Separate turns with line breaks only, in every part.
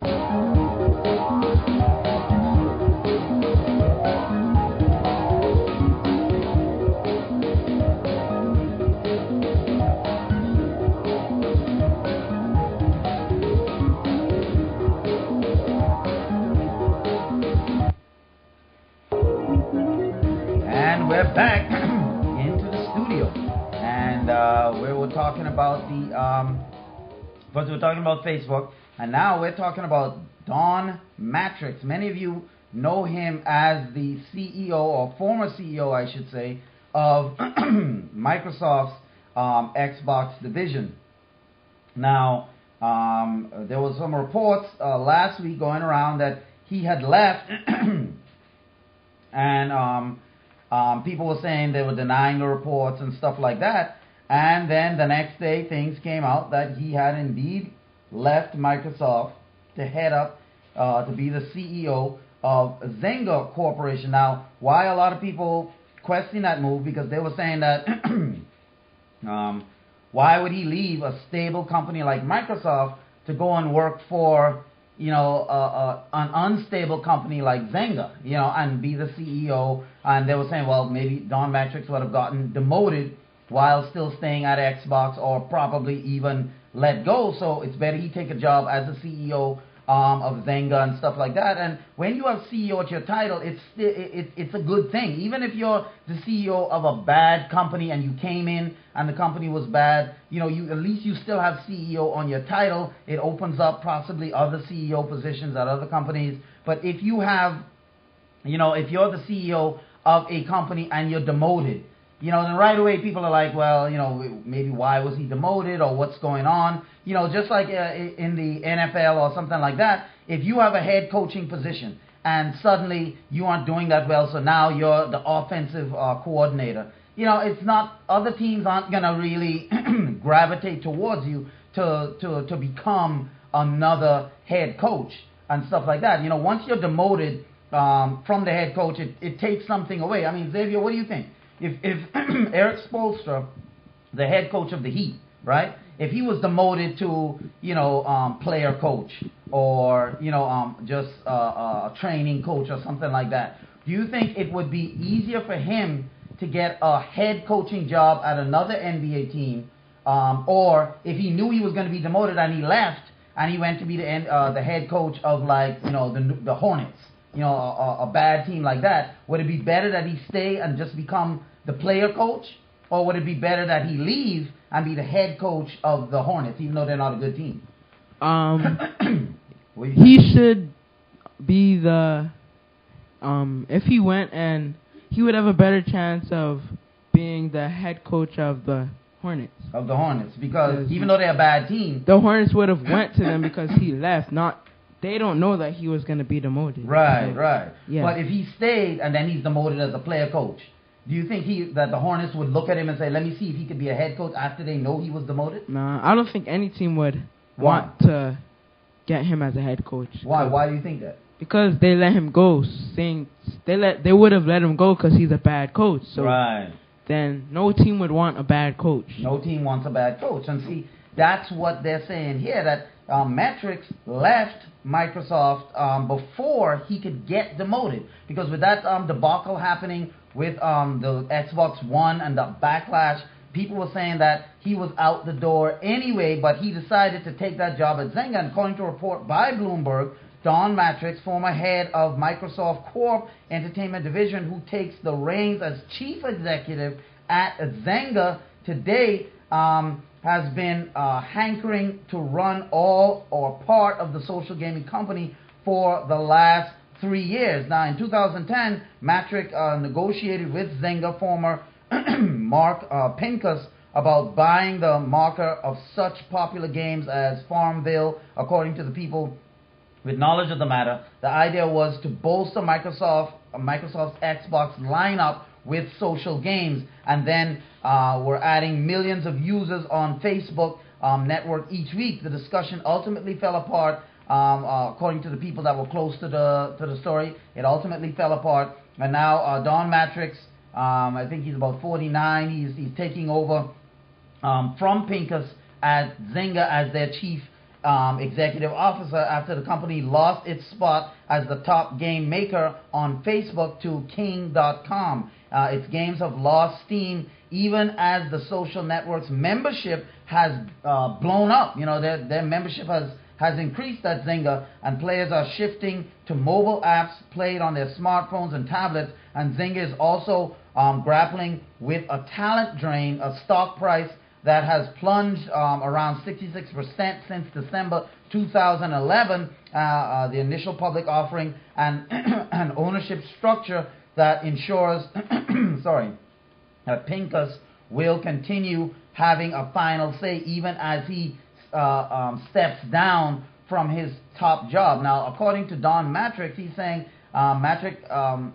And we're back into the studio, and we were talking about first we were talking about Facebook, and now we're talking about Don Matrix. Many of you know him as the CEO, or former CEO, I should say, of Microsoft's Xbox division. Now, there was some reports last week going around that he had left, and people were saying they were denying the reports and stuff like that. And then the next day, things came out that he had indeed left Microsoft to head up to be the CEO of Zynga Corporation. Now, why a lot of people question that move? Because they were saying that why would he leave a stable company like Microsoft to go and work for an unstable company like Zynga, and be the CEO? And they were saying, well, maybe Don Matrix would have gotten demoted while still staying at Xbox, or probably even let go. So it's better he take a job as a CEO of Zynga and stuff like that. And when you have CEO at your title, it's a good thing. Even if you're the CEO of a bad company and you came in and the company was bad, you at least you still have CEO on your title. It opens up possibly other CEO positions at other companies. But if you have, if you're the CEO of a company and you're demoted, then right away people are like, well, maybe why was he demoted, or what's going on? Just like in the NFL or something like that, if you have a head coaching position and suddenly you aren't doing that well, so now you're the offensive coordinator, it's not, other teams aren't going to really gravitate towards you to become another head coach and stuff like that. Once you're demoted from the head coach, it takes something away. I mean, Xavier, what do you think? If Eric Spoelstra, the head coach of the Heat, right? If he was demoted to, player coach, or, just a training coach or something like that, do you think it would be easier for him to get a head coaching job at another NBA team, or if he knew he was going to be demoted and he left and he went to be the head coach of, like, the Hornets, a bad team like that, would it be better that he stay and just become the player coach, or would it be better that he leave and be the head coach of the Hornets, even though they're not a good team?
He should be the, if he went, and he would have a better chance of being the head coach of the Hornets.
Of the Hornets, because even though they're a bad team,
the Hornets would have went to them because he left, they don't know that he was going to be demoted.
Right,
so,
right.
Yeah.
But if he stayed and then he's demoted as a player coach, do you think that the Hornets would look at him and say, let me see if he could be a head coach after they know he was demoted?
Nah, I don't think any team would want to get him as a head coach.
Why? Why do you think that?
Because they let him go, saying they would have let him go because he's a bad coach. So
right.
Then no team would want a bad coach.
No team wants a bad coach. And see, that's what they're saying here, that Matrix left Microsoft before he could get demoted, because with that debacle happening with the Xbox One and the backlash, people were saying that he was out the door anyway, but he decided to take that job at Zynga. And according to a report by Bloomberg, Don Matrix, former head of Microsoft Corp Entertainment Division, who takes the reins as chief executive at Zynga today, has been hankering to run all or part of the social gaming company for the last 3 years. Now, in 2010, Matrix negotiated with Zynga former Mark Pincus about buying the marker of such popular games as Farmville. According to the people with knowledge of the matter, the idea was to bolster Microsoft's Xbox lineup with social games, and then we're adding millions of users on Facebook network each week. The discussion ultimately fell apart. According to the people that were close to the story, it ultimately fell apart, and now Don Matrix, I think he's about 49. He's taking over from Pincus at Zynga as their chief executive officer after the company lost its spot as the top game maker on Facebook to King.com. Its games have lost steam even as the social network's membership has blown up. You know, their membership has increased at Zynga, and players are shifting to mobile apps played on their smartphones and tablets. And Zynga is also grappling with a talent drain, a stock price that has plunged around 66% since December 2011, the initial public offering, and an ownership structure that ensures that Pincus will continue having a final say even as he steps down from his top job. Now, according to Don Matrix, he's saying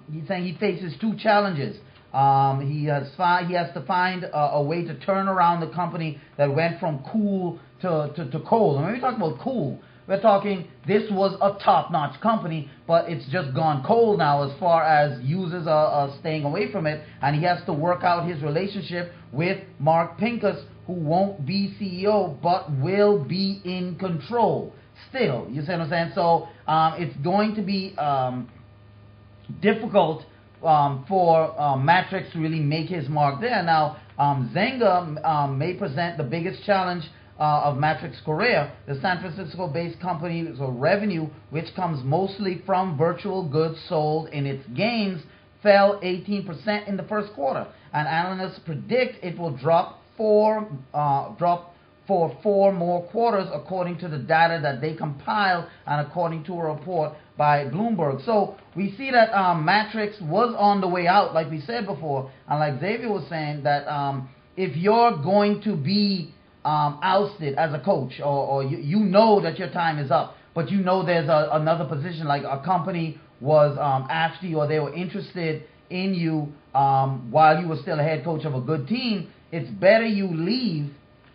he faces two challenges. He has to find a way to turn around the company that went from cool to cold. And when we talk about cool, we're talking this was a top-notch company, but it's just gone cold now as far as users are staying away from it, and he has to work out his relationship with Mark Pincus, who won't be CEO but will be in control still. You see what I'm saying? So it's going to be difficult for Matrix to really make his mark there. Now, Zynga may present the biggest challenge of Matrix's career. The San Francisco-based company's revenue, which comes mostly from virtual goods sold in its games, fell 18% in the first quarter, and analysts predict it will drop for 4 more quarters, according to the data that they compile and according to a report by Bloomberg. So we see that Matrix was on the way out, like we said before, and like Xavier was saying, that if you're going to be ousted as a coach, or you know that your time is up, but you know there's another position, like a company was after you, or they were interested in you while you were still a head coach of a good team, it's better you leave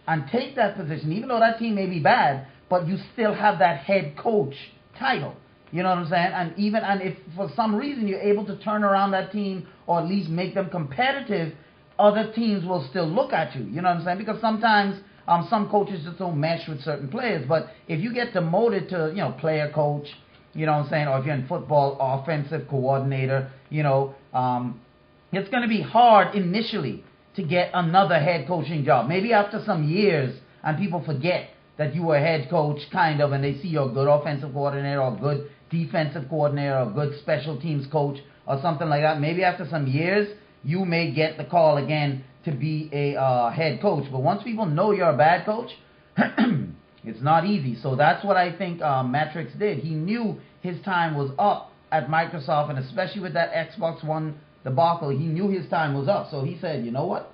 and take that position, even though that team may be bad, but you still have that head coach title. You know what I'm saying? And if for some reason you're able to turn around that team, or at least make them competitive, other teams will still look at you. You know what I'm saying? Because sometimes some coaches just don't mesh with certain players. But if you get demoted to, player coach, you know what I'm saying, or if you're in football, offensive coordinator, it's going to be hard initially to get another head coaching job. Maybe after some years, and people forget that you were a head coach, kind of, and they see you're a good offensive coordinator, or a good defensive coordinator, or a good special teams coach, or something like that. Maybe after some years, you may get the call again to be a head coach. But once people know you're a bad coach, it's not easy. So that's what I think Matrix did. He knew his time was up at Microsoft, and especially with that Xbox One debacle, he knew his time was up. So he said, you know what?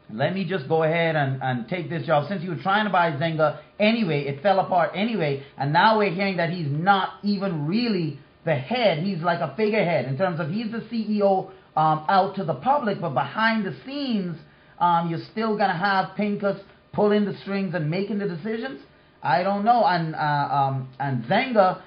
Let me just go ahead and take this job. Since he was trying to buy Zynga anyway, it fell apart anyway, and now we're hearing that he's not even really the head. He's like a figurehead in terms of he's the CEO out to the public, but behind the scenes, you're still going to have Pincus pulling the strings and making the decisions. I don't know. And Zynga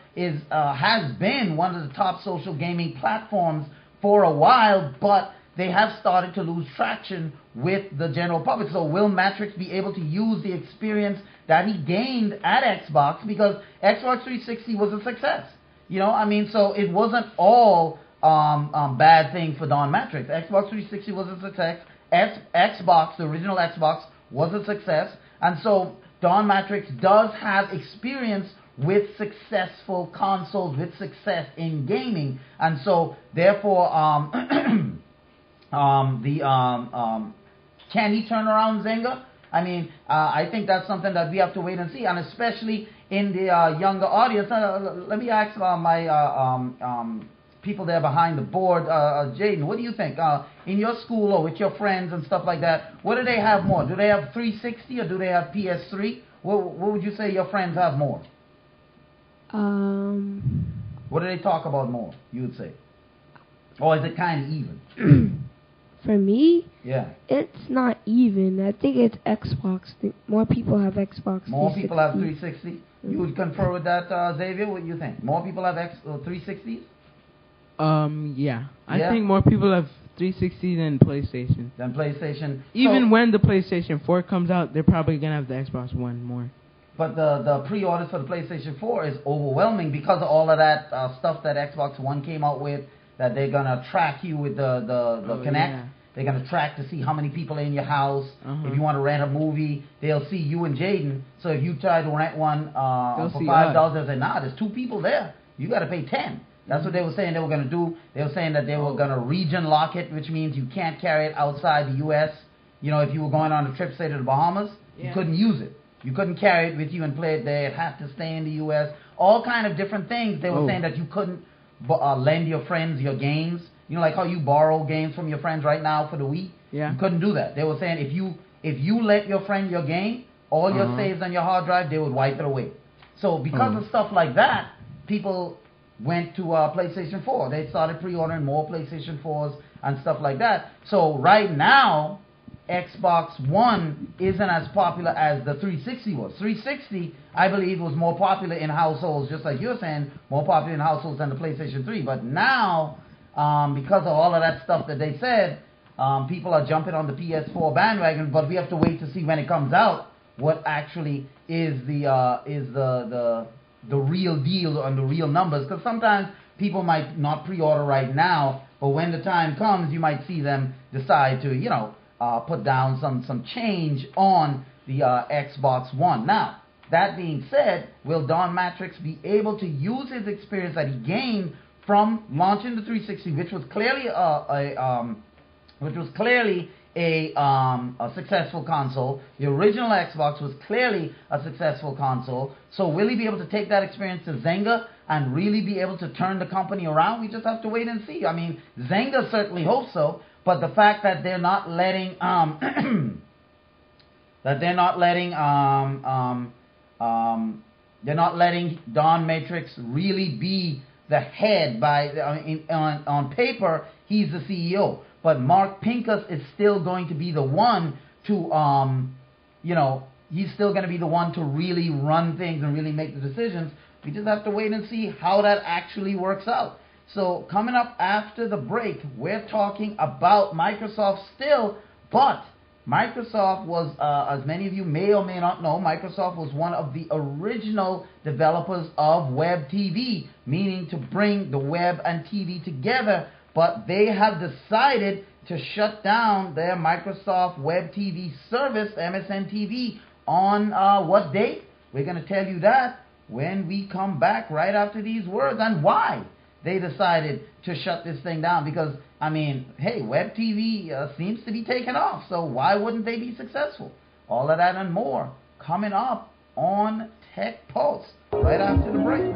has been one of the top social gaming platforms for a while, but they have started to lose traction with the general public. So will Matrix be able to use the experience that he gained at Xbox? Because Xbox 360 was a success. So it wasn't all bad thing for Don Matrix. Xbox 360 was a success. Xbox, the original Xbox, was a success. And so Don Matrix does have experience with successful consoles, with success in gaming. And so, therefore, can he turn around Zynga? I think that's something that we have to wait and see, and especially in the younger audience. Let me ask my people there behind the board, Jaden, what do you think? In your school or with your friends and stuff like that, what do they have more? Do they have 360 or do they have PS3? What would you say your friends have more? What do they talk about more, you would say? Or is it kind of even?
For me,
yeah,
it's not even. I think it's Xbox. More people have Xbox.
More people have 360? Mm-hmm. You would confer with that, Xavier? What do you think? More people have 360s?
Yeah. I think more people have 360 than PlayStation.
Even
when the PlayStation 4 comes out, they're probably going to have the Xbox One more.
But the pre-orders for the PlayStation 4 is overwhelming because of all of that stuff that Xbox One came out with, that they're going to track you with the Kinect.
Yeah.
They're going to track to see how many people are in your house.
Uh-huh.
If you want to rent a movie, they'll see you and Jaden. So if you try to rent one for $5, they'll say, nah, there's 2 people there. You got to pay 10. That's what they were saying they were going to do. They were saying that they were going to region lock it, which means you can't carry it outside the U.S. You know, if you were going on a trip, say, to the Bahamas, you couldn't use it. You couldn't carry it with you and play it there. It had to stay in the U.S. All kind of different things. They were saying that you couldn't lend your friends your games. You know, like how you borrow games from your friends right now for the Wii?
Yeah.
You couldn't do that. They were saying if you let your friend your game, all your saves on your hard drive, they would wipe it away. So because of stuff like that, people went to PlayStation 4. They started pre-ordering more PlayStation 4s and stuff like that. So right now, Xbox One isn't as popular as the 360 was. 360, I believe, was more popular in households, just like you're saying, more popular in households than the PlayStation 3. But now, because of all of that stuff that they said, people are jumping on the PS4 bandwagon. But we have to wait to see when it comes out what actually is the real deal and the real numbers. Because sometimes people might not pre-order right now, but when the time comes, you might see them decide to, put down some change on the Xbox One. Now, that being said, will Don Matrix be able to use his experience that he gained from launching the 360, which was clearly a successful console? The original Xbox was clearly a successful console. So will he be able to take that experience to Zynga and really be able to turn the company around? We just have to wait and see. I mean, Zynga certainly hopes so. But the fact that they're not letting Don Matrix really be the head on paper, he's the CEO. But Mark Pincus is still going to be the one to he's still going to be the one to really run things and really make the decisions. We just have to wait and see how that actually works out. So coming up after the break, we're talking about Microsoft still, but Microsoft was, as many of you may or may not know, Microsoft was one of the original developers of web TV, meaning to bring the web and TV together, but they have decided to shut down their Microsoft Web TV service, MSN TV, on what date? We're going to tell you that when we come back right after these words, and why they decided to shut this thing down. Because, I mean, hey, web TV seems to be taking off, so why wouldn't they be successful? All of that and more coming up on Tech Pulse right after the break.